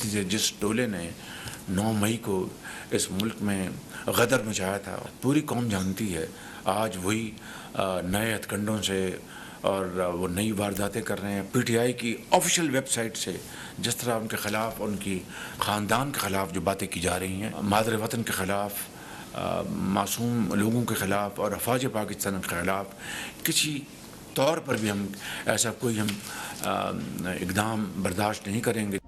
गलती से जिस टोले ने 9 मई को इस मुल्क में गदर मचाया था, पूरी कौम जानती है। आज वही नए हथकंडों से और वो नई वारदातें कर रहे हैं। पीटीआई की ऑफिशियल वेबसाइट से जिस तरह उनके ख़िलाफ़, उनकी ख़ानदान के ख़िलाफ़ जो बातें की जा रही हैं, मादर वतन के ख़िलाफ़, मासूम लोगों के ख़िलाफ़ और अफवाज पाकिस्तान के ख़िलाफ़ किसी तौर पर भी हम ऐसा कोई इक़दाम बर्दाश्त नहीं करेंगे।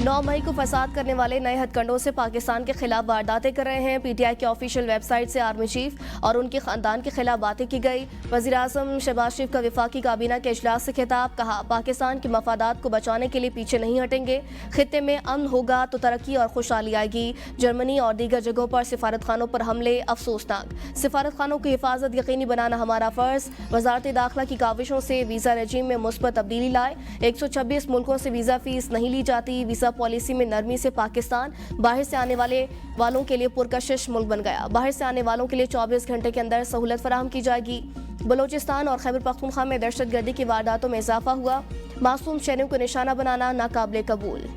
9 मई को फसाद करने वाले नए हथकंडों से पाकिस्तान के खिलाफ वारदातें कर रहे हैं। पीटीआई की ऑफिशियल वेबसाइट से आर्मी चीफ और उनके खानदान के खिलाफ बातें की गई। वज़ीर आज़म शहबाज शरीफ का वफाकी काबीना के इजलास से खिताब, कहा पाकिस्तान के मफादात को बचाने के लिए पीछे नहीं हटेंगे। खित्ते में अमन होगा तो तरक्की और खुशहाली आएगी। जर्मनी और दीगर जगहों पर सिफारत खानों पर हमले अफसोसनाक। सिफारत खानों की हिफाजत यकीनी बनाना हमारा फ़र्ज। वजारत दाखिला की काविशों से वीज़ा रजीम में मुस्बत तब्दीली लाए। 126 मुल्कों से वीज़ा फीस नहीं ली जाती। वीज़ा पॉलिसी में नरमी से पाकिस्तान बाहर से आने वालों के लिए पुरकशिश मुल्क बन गया। बाहर से आने वालों के लिए 24 घंटे के अंदर सहूलत फराहम की जाएगी। बलोचिस्तान और खैबर पख्तूनख्वा में दहशतगर्दी की वारदातों में इजाफा हुआ। मासूम शहरियों को निशाना बनाना नाकाबिले कबूल।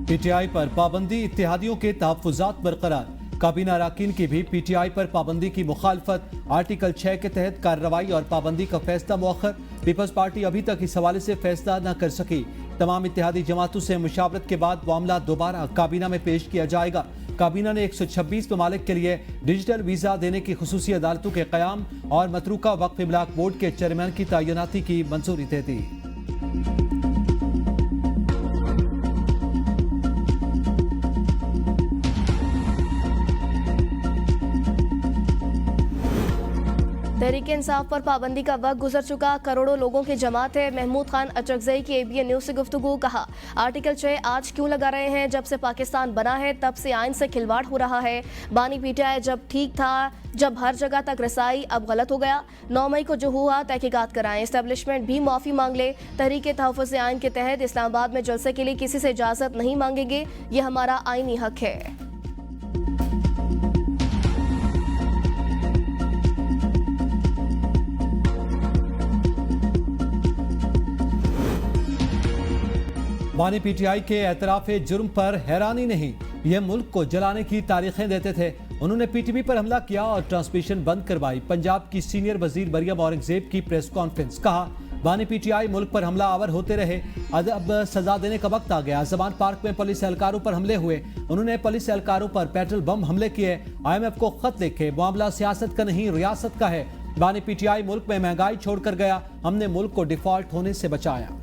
पीटीआई पर पाबंदी, इत्तेहादियों के तहफ़्फ़ुज़ात बरकरार। काबीना अरकान की भी पीटीआई पर पाबंदी की मुखालफत। आर्टिकल 6 के तहत कार्रवाई और पाबंदी का फैसला मौखर। पीपल्स पार्टी अभी तक इस हवाले से फैसला न कर सकी। तमाम इत्तेहादी जमातों से मुशावरत के बाद मामला दोबारा काबीना में पेश किया जाएगा। काबीना ने 126 ममालिक के लिए डिजिटल वीज़ा देने की खुसूसी अदालतों के क़याम और मतरूका वक्फ इमलाक बोर्ड के चेयरमैन की तैनाती की मंजूरी दे दी। तहरीक इंसाफ पर पाबंदी का वक्त गुजर चुका। करोड़ों लोगों की जमात है। महमूद खान अचरकजई की ABN न्यूज़ से गुफ्तगू, कहा आर्टिकल 6 आज क्यों लगा रहे हैं? जब से पाकिस्तान बना है तब से आइन से खिलवाड़ हो रहा है। बानी पीटीआई जब ठीक था, जब हर जगह तक रसाई, अब गलत हो गया। 9 मई को जो हुआ तहकीकात कराएं। एस्टेब्लिशमेंट भी माफ़ी मांग ले। तहरीक तहफ़्फ़ुज़ आइन के तहत इस्लामाबाद में जलसे के लिए किसी से इजाज़त नहीं मांगेंगे। ये हमारा आइनी हक है। बानी पीटीआई के एतराफ़ जुर्म पर हैरानी नहीं, यह मुल्क को जलाने की तारीखें देते थे। उन्होंने PTV पर हमला किया और ट्रांसमिशन बंद करवाई। पंजाब की सीनियर वजीर मरियम औरंगजेब की प्रेस कॉन्फ्रेंस, कहा बानी पीटीआई मुल्क पर हमला आवर होते रहे, अब सजा देने का वक्त आ गया। जमान पार्क में पुलिस एहलकारों पर हमले हुए, उन्होंने पुलिस एहलकारों पर पेट्रोल बम हमले किए। IMF को खत लिखे, मामला सियासत का नहीं रियासत का है। बानी पीटीआई मुल्क में महंगाई छोड़कर गया, हमने मुल्क को डिफॉल्ट होने से बचाया।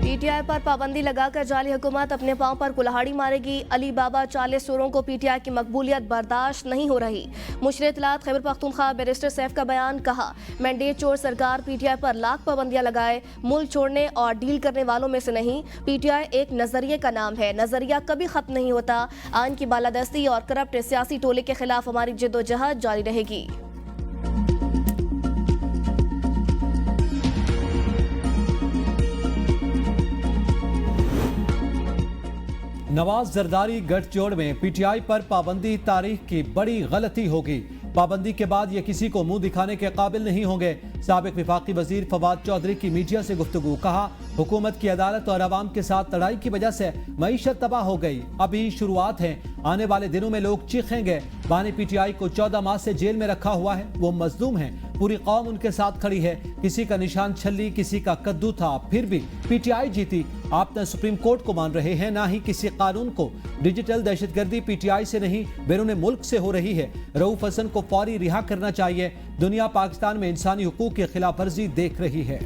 पीटीआई पर पाबंदी लगाकर जाली हुकूमत अपने पांव पर कुल्हाड़ी मारेगी। अली बाबा 40 सुरों को पीटीआई की मकबूलियत बर्दाश्त नहीं हो रही। मुशर इत्तलात खैबर पख्तूनख्वा बैरिस्टर सैफ का बयान, कहा मैंडेट चोर सरकार पीटीआई पर लाख पाबंदियां लगाए, मुल्क छोड़ने और डील करने वालों में से नहीं। पीटीआई एक नजरिए का नाम है, नजरिया कभी खत्म नहीं होता। आइन की बालादस्ती और करप्ट सियासी टोले के खिलाफ हमारी जिद्दोजहद जारी रहेगी। नवाज जरदारी गठजोड़ में पीटीआई पर पाबंदी तारीख की बड़ी गलती होगी। पाबंदी के बाद ये किसी को मुंह दिखाने के काबिल नहीं होंगे। साबिक विफाकी वजीर फवाद चौधरी की मीडिया से गुफ्तगू, कहा हुकूमत की अदालत और अवाम के साथ लड़ाई की वजह से मईशत तबाह हो गई, अभी शुरुआत है, आने वाले दिनों में लोग चीखेंगे। बानी पीटीआई को 14 माह से जेल में रखा हुआ है, वो मजलूम है, पूरी कौम उनके साथ खड़ी है। किसी का निशान छल्ली, किसी का कद्दू था, फिर भी पीटीआई जीती। आप न सुप्रीम कोर्ट को मान रहे हैं, ना ही किसी कानून को। डिजिटल दहशतगर्दी पीटीआई से नहीं, बैरून मुल्क से हो रही है। रऊफ हसन को फौरी रिहा करना चाहिए। दुनिया पाकिस्तान में इंसानी हुकूक की खिलाफ वर्जी देख रही है।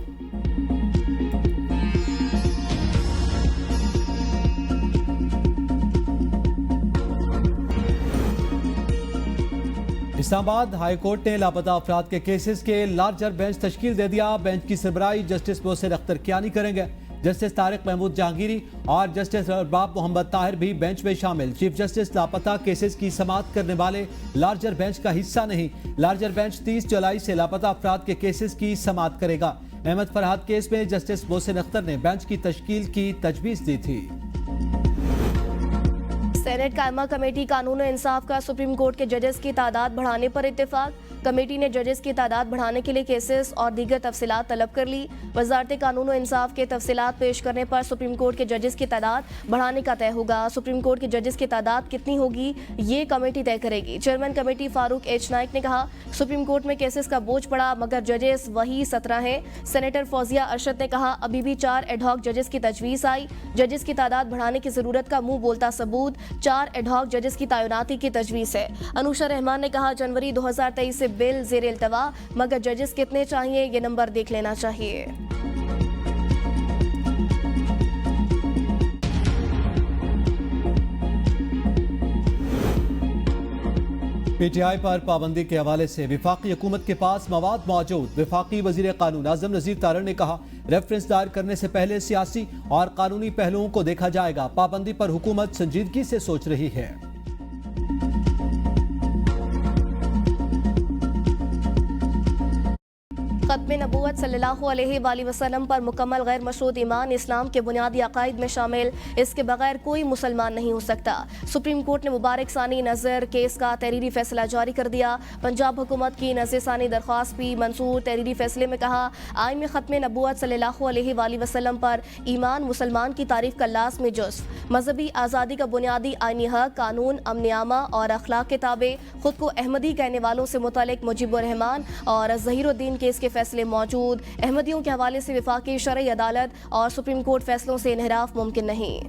इस्लामाबाद हाई कोर्ट ने लापता अफराद के केसेस के लार्जर बेंच तश्कील दे दिया। बेंच की सरबराही जस्टिस मोहसिन अख्तर कियानी करेंगे। जस्टिस तारिक महमूद जहांगीरी और जस्टिस अरबाब मोहम्मद ताहिर भी बेंच में शामिल। चीफ जस्टिस लापता केसेस की समाअत करने वाले लार्जर बेंच का हिस्सा नहीं। लार्जर बेंच 30 जुलाई से लापता अफराद के केसेस की समाअत करेगा। अहमद फरहाद केस में जस्टिस मोहसिन अख्तर ने बेंच की तश्कील की तजवीज़ दी थी। सेनेट कायमा कमेटी कानून और इंसाफ का सुप्रीम कोर्ट के जजेस की तादाद बढ़ाने पर इत्तेफाक। कमेटी ने जजेस की तादाद बढ़ाने के लिए केसेस और दीगर तफसीलात तलब कर ली। वजारत कानून और इंसाफ के तफसीलात पेश करने पर सुप्रीम कोर्ट के जजेस की तादाद बढ़ाने का तय होगा। सुप्रीम कोर्ट के जजेस की तादाद कितनी होगी ये कमेटी तय करेगी। Chairman committee Farooq H Naik ने कहा, सुप्रीम कोर्ट में केसेस का बोझ पड़ा मगर जजेस वही 17 हैं। सेनेटर फौजिया अरशद ने कहा, अभी भी 4 एडहॉक जजेस की तजवीज़ आई। जजेस की तादाद बढ़ाने की जरूरत का मुंह बोलता सबूत 4 एडहॉक जजेस की तैनाती की तजवीज़ है। अनुषा रहमान ने कहा, जनवरी 2023 से बिल ज़ेर इल्तवा मगर जजेस कितने चाहिए ये नंबर देख लेना चाहिए। पीटीआई पर पाबंदी के हवाले से विफाकी हुकूमत के पास मवाद मौजूद। विफाकी वजीर कानून आजम नज़ीर तारड़ ने कहा, रेफरेंस दायर करने से पहले सियासी और कानूनी पहलुओं को देखा जाएगा। पाबंदी पर हुकूमत संजीदगी से सोच रही है। खत्म नबूवत सल्लल्लाहु अलैहि वसल्लम पर मुकम्मल गैर मशरूत ईमान इस्लाम के बुनियादी अकायद में शामिल। इसके बगैर कोई मुसलमान नहीं हो सकता। सुप्रीम कोर्ट ने मुबारक सानी नज़र केस का तहरीरी फैसला जारी कर दिया। पंजाब हुकूमत की नज़र सानी दरख्वास्त भी मंसूर। तहरीरी फैसले में कहा, आइन में खत्म नबूवत सल्लल्लाहु अलैहि वसल्लम पर ईमान मुसलमान की तारीफ का लाज़मी जुज़्व। मजहबी आज़ादी का बुनियादी आइनी हक, कानून, अमन-ए-आमा और अखलाक के ताबे खुद को अहमदी कहने वालों से मुतल्लिक मुजीबुर रहमान और ज़हीरुद्दीन केस के फैसले मौजूद। अहमदियों के हवाले से वफाकी शरई अदालत और सुप्रीम कोर्ट फैसलों से इन्हिराफ मुमकिन नहीं।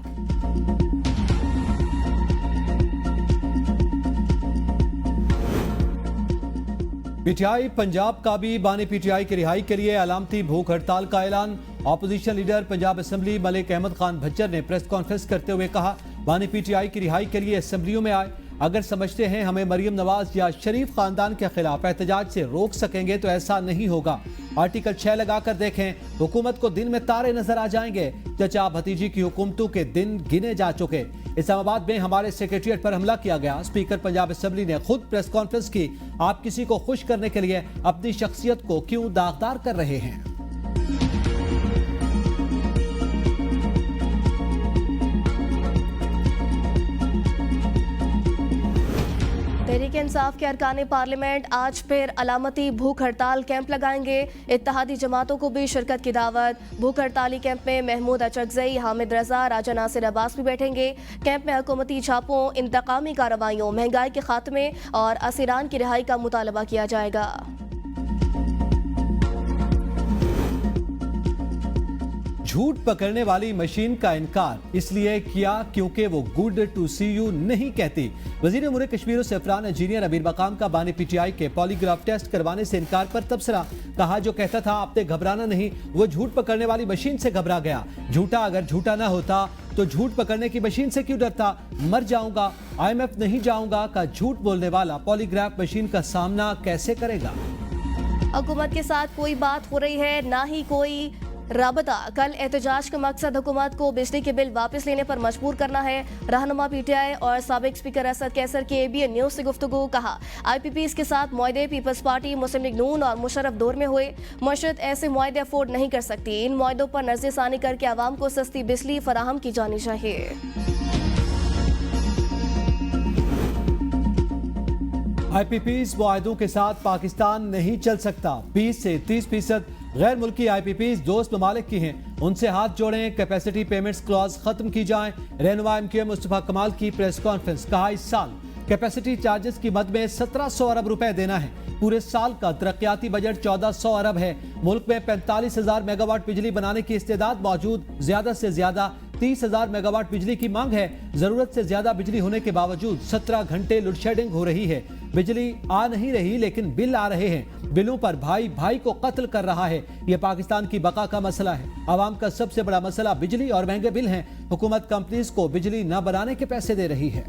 पीटीआई पंजाब का भी बानी पीटीआई की रिहाई के लिए अलामती भूख हड़ताल का ऐलान। Opposition leader Punjab assembly Malik Ahmad Khan Bhajjar ने प्रेस कॉन्फ्रेंस करते हुए कहा, बानी पीटीआई की रिहाई के लिए असेंबलियों में आए। अगर समझते हैं हमें मरियम नवाज या शरीफ खानदान के खिलाफ एहतजाज से रोक सकेंगे तो ऐसा नहीं होगा। आर्टिकल 6 लगाकर देखें, हुकूमत को दिन में तारे नजर आ जाएंगे। चचा भतीजी की हुकूमतों के दिन गिने जा चुके। इस्लामाबाद में हमारे सेक्रेटरिएट पर हमला किया गया। स्पीकर पंजाब असेंबली ने खुद प्रेस कॉन्फ्रेंस की। आप किसी को खुश करने के लिए अपनी शख्सियत को क्यों दागदार कर रहे हैं? तहरीक इंसाफ के अरकान पार्लियामेंट आज फिर अलामती भूख हड़ताल कैंप लगाएंगे। इत्तेहादी जमातों को भी शिरकत की दावत। भूख हड़ताली कैंप में महमूद अचकजई, हामिद रजा, राजा नासिर अब्बास भी बैठेंगे। कैंप में हुकूमती छापों, इंतकामी कार्रवाइयों, महंगाई के खात्मे और असीरान की रिहाई का मुतालबा किया जाएगा। झूठ पकड़ने वाली मशीन का इनकार इसलिए किया क्योंकि वो गुड टू सी यू नहीं कहती। वजीर उमूर कश्मीर और सफरान इंजीनियर अमीर मकाम का बानी पीटीआई के पॉलीग्राफ टेस्ट करवाने से इनकार पर तबसरा। कहा, जो कहता था आपने घबराना नहीं, वो झूठ पकड़ने वाली मशीन से घबरा गया। झूठा अगर झूठा ना होता तो झूठ पकड़ने की मशीन से क्यों डरता? मर जाऊंगा, IMF नहीं जाऊंगा का झूठ बोलने वाला पॉलीग्राफ मशीन का सामना कैसे करेगा? हुकूमत के साथ कोई बात हो रही है, ना ही कोई राबता। कल एहतजाज का मकसद हुकूमत को बिजली के बिल वापस लेने पर मजबूर करना है। रहनुमा पीटीआई और साबिक स्पीकर असद कैसर की ABN न्यूज़ से गुफ्तगू। कहा, IPPs के साथ मुआहदे पीपल्स पार्टी, मुस्लिम लीग नून और मुशर्रफ दौर में हुए। मशरत ऐसे मुआहदे अफोर्ड नहीं कर सकती। इन मुआहदों पर नज़रसानी करके आवाम को सस्ती बिजली फराहम की जानी चाहिए। IPPs मुआहदों के साथ पाकिस्तान नहीं चल सकता। 20 से 30% गैर मुल्की IPPs दोस्त ममालिक की हैं, उनसे हाथ जोड़ें। कैपेसिटी पेमेंट्स क्लॉज खत्म की जाएं। रहनुमा MQM मुस्तफा कमाल की प्रेस कॉन्फ्रेंस। कहा, इस साल कैपेसिटी चार्जेस की मद में 1700 अरब रुपए देना है। पूरे साल का तरक्याती बजट 1400 अरब है। मुल्क में 45,000 मेगावाट बिजली बनाने की इस्तेदाद मौजूद। ज्यादा से ज्यादा 30,000 मेगावाट बिजली की मांग है। जरूरत से ज्यादा बिजली होने के बावजूद 17 घंटे लोड शेडिंग हो रही है। बिजली आ नहीं रही लेकिन बिल आ रहे हैं। बिलों पर भाई भाई को कत्ल कर रहा है। यह पाकिस्तान की बका का मसला है। आवाम का सबसे बड़ा मसला बिजली और महंगे बिल हैं। हुकूमत कंपनीज को बिजली न बनाने के पैसे दे रही है।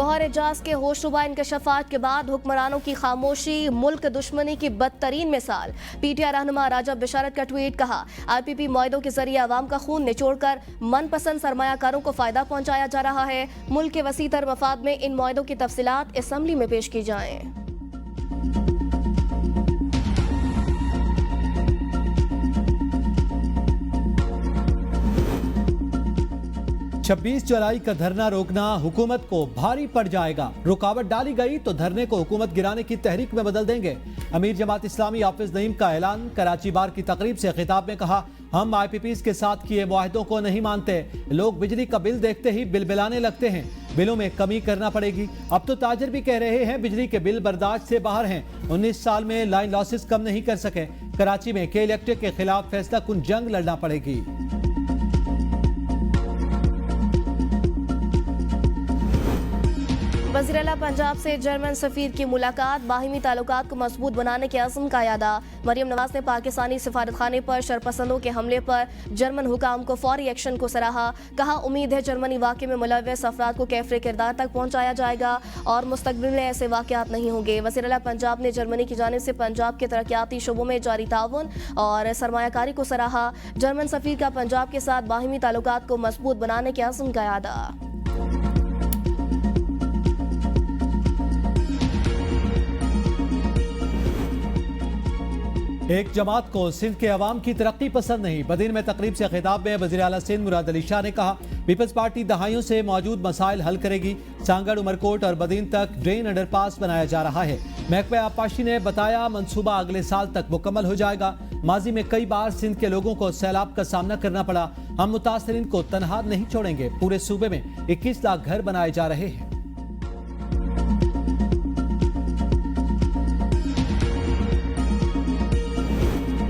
जौहर एजाज के होशरुबा इंकशाफात के बाद हुक्मरानों की खामोशी मुल्क दुश्मनी की बदतरीन मिसाल। पीटीआई रहनुमा राजा बिशारत का ट्वीट, कहा आईपीपी मुआहदों के जरिए आवाम का खून निचोड़कर मनपसंद सरमायाकारों को फायदा पहुंचाया जा रहा है। मुल्क के वसीतर मफाद में इन मुआहदों की तफसीलात असम्बली में पेश की जाएं। 26 जुलाई का धरना रोकना हुकूमत को भारी पड़ जाएगा। रुकावट डाली गई तो धरने को हुकूमत गिराने की तहरीक में बदल देंगे। अमीर जमात इस्लामी हाफिज नईम का ऐलान। कराची बार की तकरीब से खिताब में कहा, हम IPPs के साथ किए मुआहदों को नहीं मानते। लोग बिजली का बिल देखते ही बिलबिलाने लगते हैं। बिलों में कमी करना पड़ेगी। अब तो ताजर भी कह रहे हैं बिजली के बिल बर्दाश्त से बाहर हैं। 19 साल में लाइन लॉसेस कम नहीं कर सके। कराची में के इलेक्ट्रिक के खिलाफ फैसला कुन जंग लड़ना पड़ेगी। वज़ीर आला पंजाब से जर्मन सफीर की मुलाकात। बाहिमी ताल्लुकात को मजबूत बनाने के अज़्म का यादा। मरियम नवाज ने पाकिस्तानी सिफारतखाने पर शरपसंदों के हमले पर जर्मन हुकाम को फौरी एक्शन को सराहा। कहा, उम्मीद है जर्मनी वाक़े में मुलव्वस अफराद को कैफ़रे किरदार तक पहुँचाया जाएगा और मुस्तक़बिल में ऐसे वाक़यात नहीं होंगे। वज़ीर आला पंजाब ने जर्मनी की जानिब से पंजाब के तरक्याती शोबों में जारी ताउन और सरमायाकारी को सराहा। जर्मन सफीर का पंजाब के साथ बाहिमी ताल्लुकात को मजबूत बनाने के अज़्म का यादा। एक जमात को सिंध के अवाम की तरक्की पसंद नहीं। बदीन में तकरीब से खिताब में वज़ीर आला सिंध मुराद अली शाह ने कहा, पीपल्स पार्टी दहाइयों से मौजूद मसाइल हल करेगी। सांगड़, उमरकोट और बदीन तक ड्रेन अंडरपास बनाया जा रहा है। महकमा आबपाशी ने बताया, मंसूबा अगले साल तक मुकम्मल हो जाएगा। माजी में कई बार सिंध के लोगों को सैलाब का सामना करना पड़ा। हम मुतासरीन को तनहा नहीं छोड़ेंगे। पूरे सूबे में 21 लाख घर बनाए जा रहे हैं।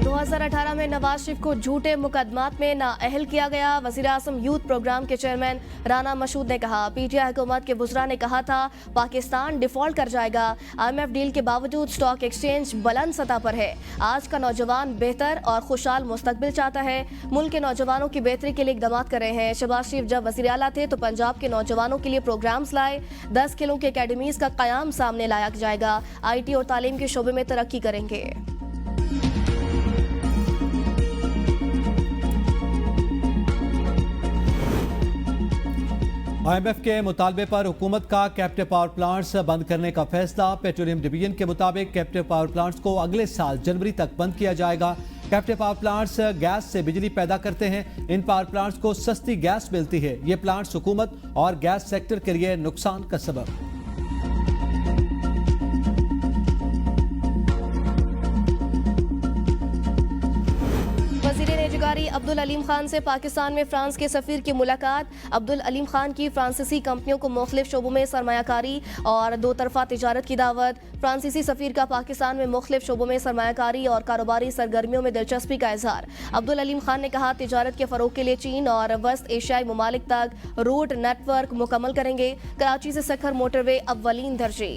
2018 में नवाज शरीफ को झूठे मुकदमात में नाअहल किया गया। वज़ीर आज़म यूथ प्रोग्राम के चेयरमैन राना मशहूद ने कहा, पीटीआई हुकूमत के बुज़रा ने कहा था पाकिस्तान डिफॉल्ट कर जाएगा। IMF डील के बावजूद स्टॉक एक्सचेंज बुलंद सतह पर है। आज का नौजवान बेहतर और खुशहाल मुस्तकबिल चाहता है। मुल्क के नौजवानों की बेहतरी के लिए इक़दामात कर रहे हैं। शहबाज शरीफ जब वज़ीर आला थे तो पंजाब के नौजवानों के लिए प्रोग्राम्स लाए। 10 खेलों की अकेडमीज़ का क़याम सामने लाया जाएगा। IT और तालीम के शोबे में तरक्की करेंगे। IMF के मुतालबे पर हुकूमत का कैप्टिव पावर प्लांट्स बंद करने का फैसला। पेट्रोलियम डिवीजन के मुताबिक कैप्टिव पावर प्लांट्स को अगले साल जनवरी तक बंद किया जाएगा। कैप्टिव पावर प्लांट्स गैस से बिजली पैदा करते हैं। इन पावर प्लांट्स को सस्ती गैस मिलती है। ये प्लांट्स हुकूमत और गैस सेक्टर के लिए नुकसान का सबब। वज़ीर निजगारी अब्दुल अलीम खान से पाकिस्तान में फ्रांस के सफ़ीर की मुलाकात। अब्दुल अलीम खान की फ्रांसीसी कंपनियों को मुख्तलिफ शोबों में सरमायाकारी और दो तरफा तिजारत की दावत। फ्रांसीसी सफ़ीर का पाकिस्तान में मुख्तलिफ शोबों में सरमायाकारी और कारोबारी सरगर्मियों में दिलचस्पी का इजहार। अब्दुल अलीम खान ने कहा, तिजारत के फ़रोग के लिए चीन और वस्त एशियाई ममालिक तक रूट नेटवर्क मुकम्मल करेंगे। कराची से सखर मोटरवे अव्वलीन दर्जे।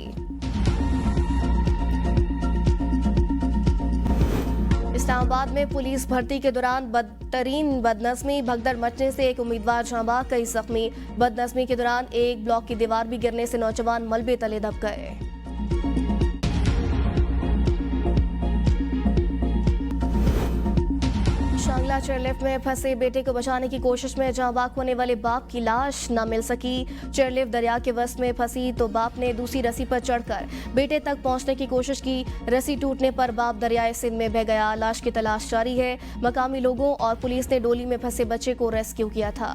इस्लामाबाद में पुलिस भर्ती के दौरान बदतरीन बदनज़मी। भगदड़ मचने से एक उम्मीदवार जांबाग, कई जख्मी। बदनज़मी के दौरान एक ब्लॉक की दीवार भी गिरने से नौजवान मलबे तले दब गए। शांगला चेयरलिफ्ट में फंसे बेटे को बचाने की कोशिश में जांबाग होने वाले बाप की लाश न मिल सकी। चेयरलिफ्ट दरिया के वस्त में फंसी तो बाप ने दूसरी रस्सी पर चढ़कर बेटे तक पहुंचने की कोशिश की। रस्सी टूटने पर बाप दरियाए सिंध में बह गया। लाश की तलाश जारी है। मकामी लोगों और पुलिस ने डोली में फंसे बच्चे को रेस्क्यू किया था।